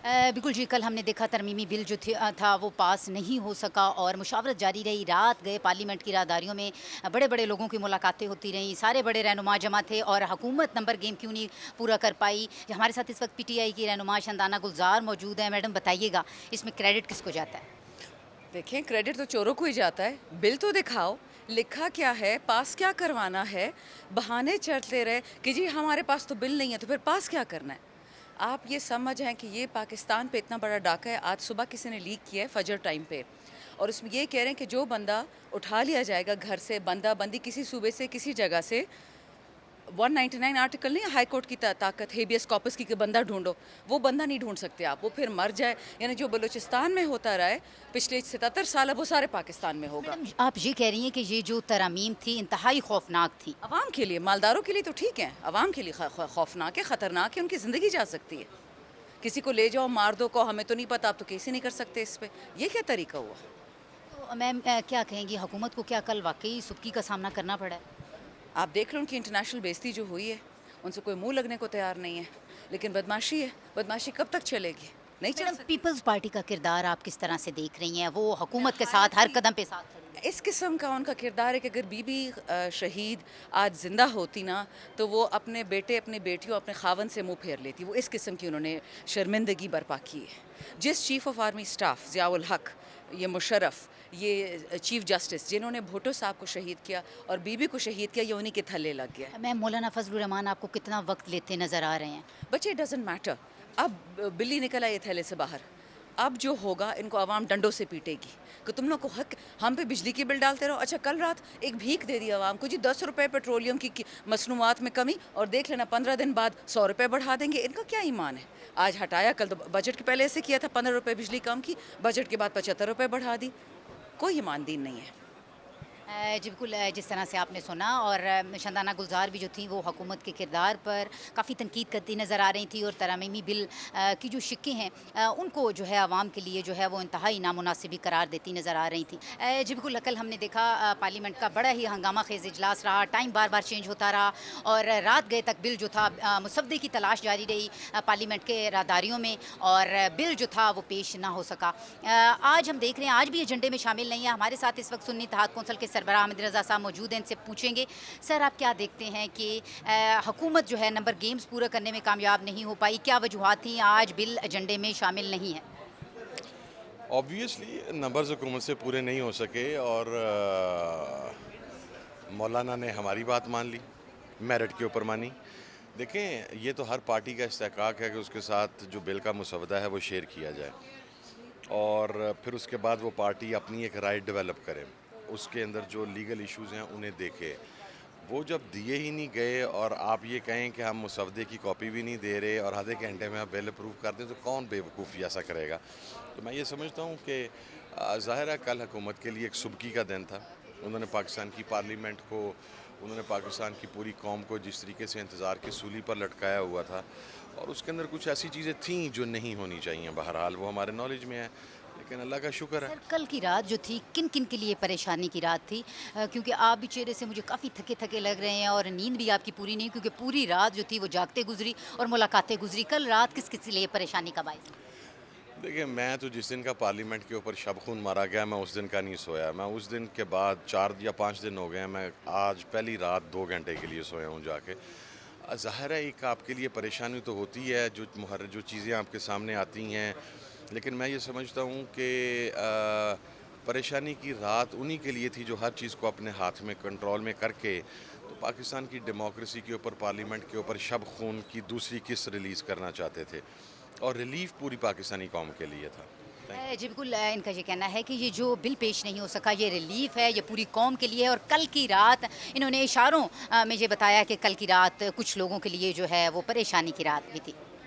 بالکل جی، کل ہم نے دیکھا ترمیمی بل جو تھا وہ پاس نہیں ہو سکا اور مشاورت جاری رہی. رات گئے پارلیمنٹ کی راہداریوں میں بڑے بڑے لوگوں کی ملاقاتیں ہوتی رہیں، سارے بڑے رہنما جمع تھے اور حکومت نمبر گیم کیوں نہیں پورا کر پائی. ہمارے ساتھ اس وقت پی ٹی آئی کی رہنما شندانہ گلزار موجود ہیں. میڈم بتائیے گا اس میں کریڈٹ کس کو جاتا ہے؟ دیکھیں، کریڈٹ تو چوروں کو ہی جاتا ہے. بل تو دکھاؤ، لکھا کیا ہے، پاس کیا کروانا ہے. بہانے چلتے رہے کہ جی ہمارے پاس تو بل نہیں ہے، تو پھر پاس کیا کرنا ہے. آپ یہ سمجھیں کہ یہ پاکستان پہ اتنا بڑا ڈاکہ ہے. آج صبح کسی نے لیک کیا ہے فجر ٹائم پہ، اور اس میں یہ کہہ رہے ہیں کہ جو بندہ اٹھا لیا جائے گا گھر سے، بندہ بندی کسی صوبے سے کسی جگہ سے، 199 آرٹیکل نہیں، ہائی کورٹ کی طاقت ہیبیس کاپس کی کہ بندہ ڈھونڈو، وہ بندہ نہیں ڈھونڈ سکتے آپ. وہ پھر مر جائے، یعنی جو بلوچستان میں ہوتا رہا ہے پچھلے 77 سال، اب وہ سارے پاکستان میں ہوگا. میڈم آپ یہ کہہ رہی ہیں کہ یہ جو ترامیم تھی انتہائی خوفناک تھی. عوام کے لیے، مالداروں کے لیے تو ٹھیک ہے، عوام کے لیے خوفناک ہے، خطرناک ہے. ان کی زندگی جا سکتی ہے. کسی کو لے جاؤ مار دو، کو ہمیں تو نہیں پتا، آپ تو کیس ہی نہیں کر سکتے اس پہ. یہ کیا طریقہ ہوا؟ تو میم کیا کہیں گی حکومت کو، کیا کل واقعی سبکی کا سامنا کرنا پڑا ہے؟ آپ دیکھ لو ان کی انٹرنیشنل بیزتی جو ہوئی ہے، ان سے کوئی منہ لگنے کو تیار نہیں ہے. لیکن بدماشی ہے، بدماشی کب تک چلے گی؟ نہیں چل میڈم سکتی. پیپلز پارٹی کا کردار آپ کس طرح سے دیکھ رہی ہیں؟ وہ حکومت کے ساتھ ہر قدم پہ ساتھ کھڑی ہے. اس قسم کا ان کا کردار ہے کہ اگر بی بی شہید آج زندہ ہوتی نا، تو وہ اپنے بیٹے، اپنے بیٹیوں، اپنے خاون سے منہ پھیر لیتی. وہ اس قسم کی انہوں نے شرمندگی برپا کی ہے. جس chief of army staff Zia الحق، یہ مشرف، یہ چیف جسٹس، جنہوں نے بھٹو صاحب کو شہید کیا اور بی بی کو شہید کیا، یہ انہی کے تھلے لگ گیا. میم مولانا فضل الرحمان آپ کو کتنا وقت لیتے نظر آ رہے ہیں؟ بچے ڈزنٹ میٹر. اب بلی نکل آئی تھیلے سے باہر. اب جو ہوگا ان کو عوام ڈنڈوں سے پیٹے گی کہ تم لوگ کو حق، ہم پہ بجلی کی بل ڈالتے رہو. اچھا کل رات ایک بھیک دے دی عوام کو، جی 10 روپے پیٹرولیم کی مصنوعات میں کمی، اور دیکھ لینا 15 دن بعد 100 روپے بڑھا دیں گے. ان کا کیا ایمان ہے؟ آج ہٹایا، کل تو بجٹ کے پہلے ایسے کیا تھا 15 روپے بجلی کم کی، بجٹ کے بعد 75 روپے بڑھا دی. کوئی ایمان دین نہیں ہے. جی بالکل، جس طرح سے آپ نے سنا، اور شندانہ گلزار بھی جو تھیں وہ حکومت کے کردار پر کافی تنقید کرتی نظر آ رہی تھیں، اور ترمیمی بل کی جو شقیں ہیں ان کو جو ہے عوام کے لیے جو ہے وہ انتہائی نامناسب قرار دیتی نظر آ رہی تھیں. جی بالکل، کل ہم نے دیکھا پارلیمنٹ کا بڑا ہی ہنگامہ خیز اجلاس رہا. ٹائم بار بار چینج ہوتا رہا اور رات گئے تک بل جو تھا مسودے کی تلاش جاری رہی پارلیمنٹ کے راہداریوں میں، اور بل جو تھا وہ پیش نہ ہو سکا. آج ہم دیکھ رہے ہیں آج بھی ایجنڈے میں شامل نہیں ہے. ہمارے ساتھ اس وقت سنی اتحاد کونسل کے سربراہ احمد رضا صاحب موجود ہیں، ان سے پوچھیں گے. سر آپ کیا دیکھتے ہیں کہ حکومت جو ہے نمبر گیمز پورا کرنے میں کامیاب نہیں ہو پائی؟ کیا وجوہات تھیں آج بل ایجنڈے میں شامل نہیں ہے؟ آبویسلی نمبرز حکومت سے پورے نہیں ہو سکے، اور مولانا نے ہماری بات مان لی، میرٹ کے اوپر مانی. دیکھیں، یہ تو ہر پارٹی کا استحقاق ہے کہ اس کے ساتھ جو بل کا مسودہ ہے وہ شیئر کیا جائے، اور پھر اس کے بعد وہ پارٹی اپنی ایک رائے ڈیولپ کرے، اس کے اندر جو لیگل ایشوز ہیں انہیں دیکھے. وہ جب دیے ہی نہیں گئے اور آپ یہ کہیں کہ ہم مسودے کی کاپی بھی نہیں دے رہے اور آدھے گھنٹے میں آپ بل اپروو کر دیں، تو کون بے وقوفی ایسا کرے گا؟ تو میں یہ سمجھتا ہوں کہ ظاہر ہے کل حکومت کے لیے ایک سبکی کا دن تھا. انہوں نے پاکستان کی پارلیمنٹ کو، انہوں نے پاکستان کی پوری قوم کو جس طریقے سے انتظار کی سولی پر لٹکایا ہوا تھا، اور اس کے اندر کچھ ایسی چیزیں تھیں جو نہیں ہونی چاہیے. بہرحال وہ ہمارے نالج میں ہے، لیکن اللہ کا شکر ہے. سر کل کی رات جو تھی کن کن کے لیے پریشانی کی رات تھی؟ کیونکہ آپ بھی چہرے سے مجھے کافی تھکے تھکے لگ رہے ہیں، اور نیند بھی آپ کی پوری نہیں، کیونکہ پوری رات جو تھی وہ جاگتے گزری اور ملاقاتیں گزری. کل رات کس کس لیے پریشانی کا باعث؟ دیکھیں، میں تو جس دن کا پارلیمنٹ کے اوپر شب خون مارا گیا، میں اس دن کا نہیں سویا. میں اس دن کے بعد 4 یا 5 دن ہو گئے ہیں، میں آج پہلی رات 2 گھنٹے کے لیے سویا ہوں جا کے. ظاہر ہے ایک آپ کے لیے پریشانی تو ہوتی ہے، جو چیزیں آپ کے سامنے آتی ہیں، لیکن میں یہ سمجھتا ہوں کہ پریشانی کی رات انہی کے لیے تھی جو ہر چیز کو اپنے ہاتھ میں کنٹرول میں کر کے تو پاکستان کی ڈیموکریسی کے اوپر، پارلیمنٹ کے اوپر شب خون کی دوسری قسط ریلیز کرنا چاہتے تھے، اور ریلیف پوری پاکستانی قوم کے لیے تھا. جی بالکل، ان کا یہ کہنا ہے کہ یہ جو بل پیش نہیں ہو سکا یہ ریلیف ہے، یہ پوری قوم کے لیے ہے. اور کل کی رات انہوں نے اشاروں میں یہ بتایا کہ کل کی رات کچھ لوگوں کے لیے جو ہے وہ پریشانی کی رات بھی تھی.